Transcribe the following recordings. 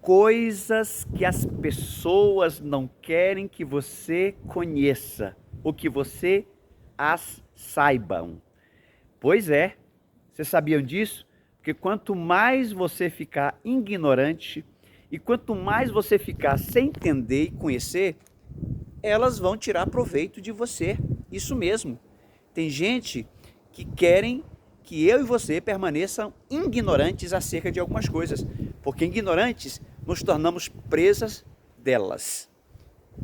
Coisas que as pessoas não querem que você conheça, ou que você as saibam. Pois é, vocês sabiam disso? Porque quanto mais você ficar ignorante e quanto mais você ficar sem entender e conhecer, elas vão tirar proveito de você. Isso mesmo. Tem gente que querem que eu e você permaneçam ignorantes acerca de algumas coisas, porque ignorantes nos tornamos presas delas.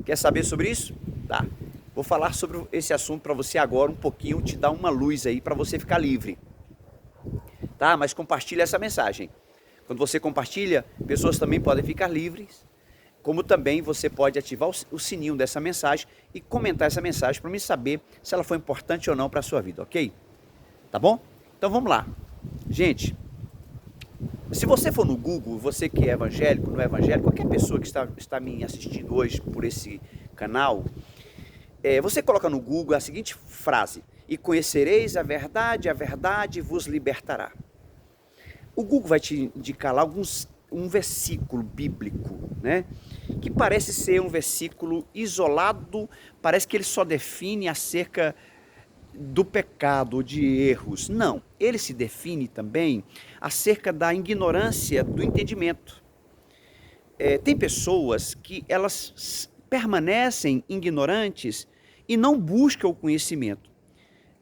Quer saber sobre isso? Tá. Vou falar sobre esse assunto para você agora um pouquinho, te dar uma luz aí para você ficar livre. Tá? Mas compartilha essa mensagem. Quando você compartilha, pessoas também podem ficar livres, como também você pode ativar o sininho dessa mensagem e comentar essa mensagem para me saber se ela foi importante ou não para a sua vida, ok? Tá bom? Então vamos lá. Gente, se você for no Google, você que é evangélico, não é evangélico, qualquer pessoa que está me assistindo hoje por esse canal, você coloca no Google a seguinte frase: e conhecereis a verdade vos libertará. O Google vai te indicar lá um versículo bíblico, né? Que parece ser um versículo isolado, parece que ele só define acerca do pecado, de erros. Não, ele se define também acerca da ignorância do entendimento. Tem pessoas que elas permanecem ignorantes e não buscam o conhecimento.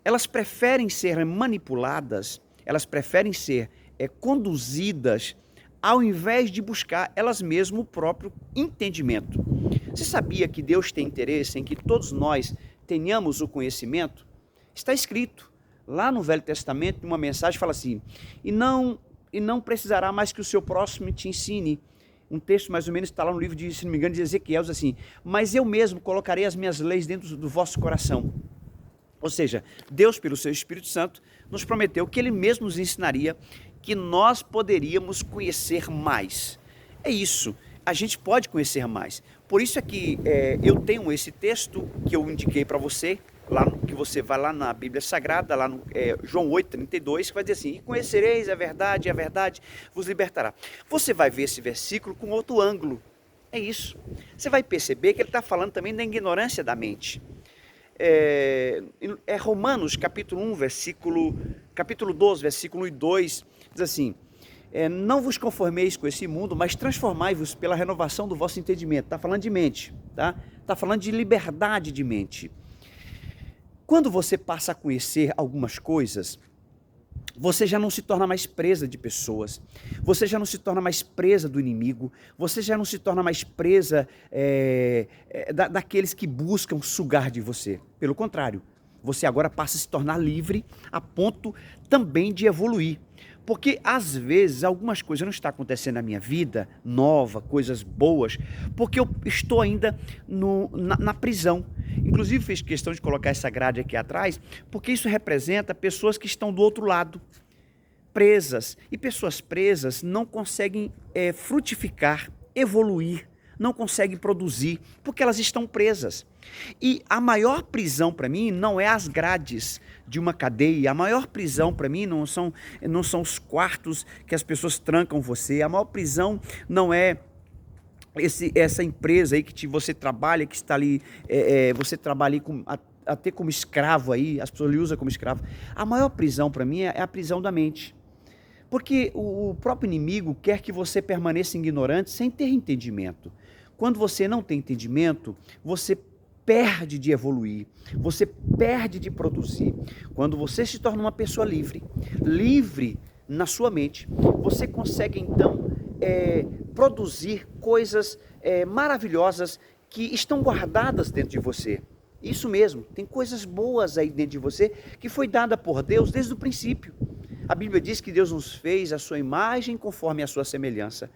Elas preferem ser manipuladas, elas preferem ser conduzidas ao invés de buscar elas mesmas o próprio entendimento. Você sabia que Deus tem interesse em que todos nós tenhamos o conhecimento? Está escrito lá no Velho Testamento, uma mensagem fala assim: e não precisará mais que o seu próximo te ensine. Um texto mais ou menos está lá no livro de, se não me engano, de Ezequiel, diz assim: mas eu mesmo colocarei as minhas leis dentro do vosso coração. Ou seja, Deus, pelo seu Espírito Santo, nos prometeu que Ele mesmo nos ensinaria, que nós poderíamos conhecer mais. É isso, a gente pode conhecer mais. Por isso é que eu tenho esse texto que eu indiquei para você, que você vai lá na Bíblia Sagrada, lá no João 8,32, que vai dizer assim: e conhecereis a verdade vos libertará. Você vai ver esse versículo com outro ângulo. É isso. Você vai perceber que ele está falando também da ignorância da mente. Romanos capítulo 1, capítulo 12, versículo 1 e 2, diz assim: não vos conformeis com esse mundo, mas transformai-vos pela renovação do vosso entendimento. Está falando de mente, tá? Está falando de liberdade de mente. Quando você passa a conhecer algumas coisas, você já não se torna mais presa de pessoas, você já não se torna mais presa do inimigo, você já não se torna mais presa daqueles que buscam sugar de você. Pelo contrário, você agora passa a se tornar livre a ponto também de evoluir. Porque às vezes algumas coisas não estão acontecendo na minha vida, nova, coisas boas, porque eu estou ainda na prisão. Inclusive fiz questão de colocar essa grade aqui atrás, porque isso representa pessoas que estão do outro lado, presas. E pessoas presas não conseguem frutificar, evoluir, não conseguem produzir, porque elas estão presas. E a maior prisão para mim não é as grades de uma cadeia, a maior prisão para mim não são os quartos que as pessoas trancam você, a maior prisão não é essa empresa aí que você trabalha, que está ali, você trabalha até como escravo aí, as pessoas lhe usam como escravo. A maior prisão para mim é a prisão da mente. Porque o próprio inimigo quer que você permaneça ignorante sem ter entendimento. Quando você não tem entendimento, você perde de evoluir, você perde de produzir. Quando você se torna uma pessoa livre na sua mente, você consegue então produzir coisas maravilhosas que estão guardadas dentro de você. Isso mesmo, tem coisas boas aí dentro de você que foi dada por Deus desde o princípio. A Bíblia diz que Deus nos fez a sua imagem conforme a sua semelhança.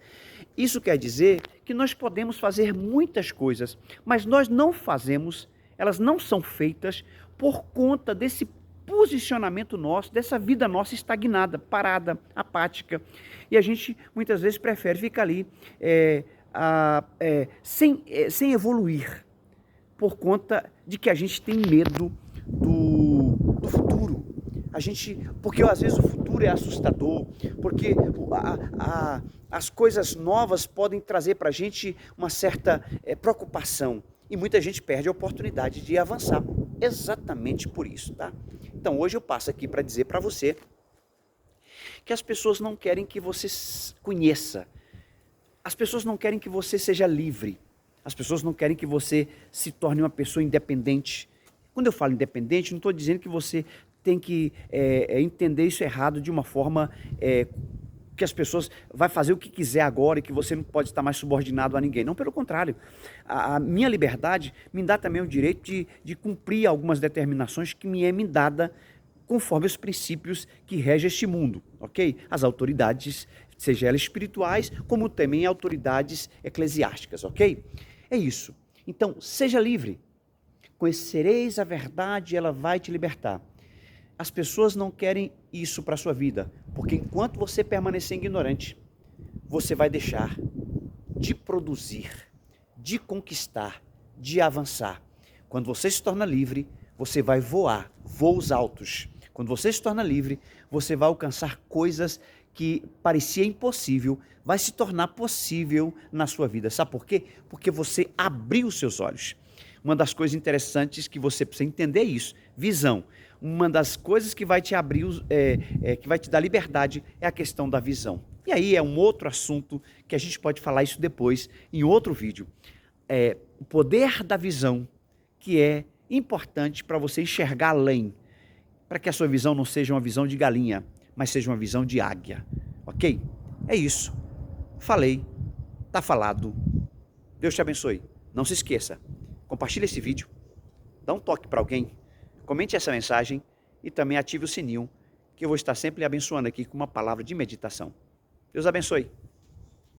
Isso quer dizer que nós podemos fazer muitas coisas, mas nós não fazemos, elas não são feitas por conta desse posicionamento nosso, dessa vida nossa estagnada, parada, apática. E a gente muitas vezes prefere ficar ali sem evoluir, por conta de que a gente tem medo do futuro. Porque às vezes o futuro é assustador, porque as coisas novas podem trazer para a gente uma certa preocupação. E muita gente perde a oportunidade de avançar exatamente por isso, tá? Então hoje eu passo aqui para dizer para você que as pessoas não querem que você conheça. As pessoas não querem que você seja livre. As pessoas não querem que você se torne uma pessoa independente. Quando eu falo independente, não estou dizendo que você tem que entender isso errado de uma forma que as pessoas vai fazer o que quiser agora e que você não pode estar mais subordinado a ninguém. Não, pelo contrário. A minha liberdade me dá também o direito de cumprir algumas determinações que me é me dada conforme os princípios que regem este mundo, ok? As autoridades, seja elas espirituais, como também autoridades eclesiásticas, ok? É isso. Então, seja livre. Conhecereis a verdade, ela vai te libertar. As pessoas não querem isso para a sua vida, porque enquanto você permanecer ignorante, você vai deixar de produzir, de conquistar, de avançar. Quando você se torna livre, você vai voar, voos altos. Quando você se torna livre, você vai alcançar coisas que parecia impossível, vai se tornar possível na sua vida. Sabe por quê? Porque você abriu os seus olhos. Uma das coisas interessantes que você precisa entender é isso, visão. Uma das coisas que vai te abrir, que vai te dar liberdade é a questão da visão. E aí é um outro assunto que a gente pode falar isso depois em outro vídeo. O poder da visão, que é importante para você enxergar além, para que a sua visão não seja uma visão de galinha, mas seja uma visão de águia, ok? É isso. Falei, tá falado. Deus te abençoe. Não se esqueça, compartilhe esse vídeo, dá um toque para alguém, comente essa mensagem e também ative o sininho, que eu vou estar sempre lhe abençoando aqui com uma palavra de meditação. Deus abençoe.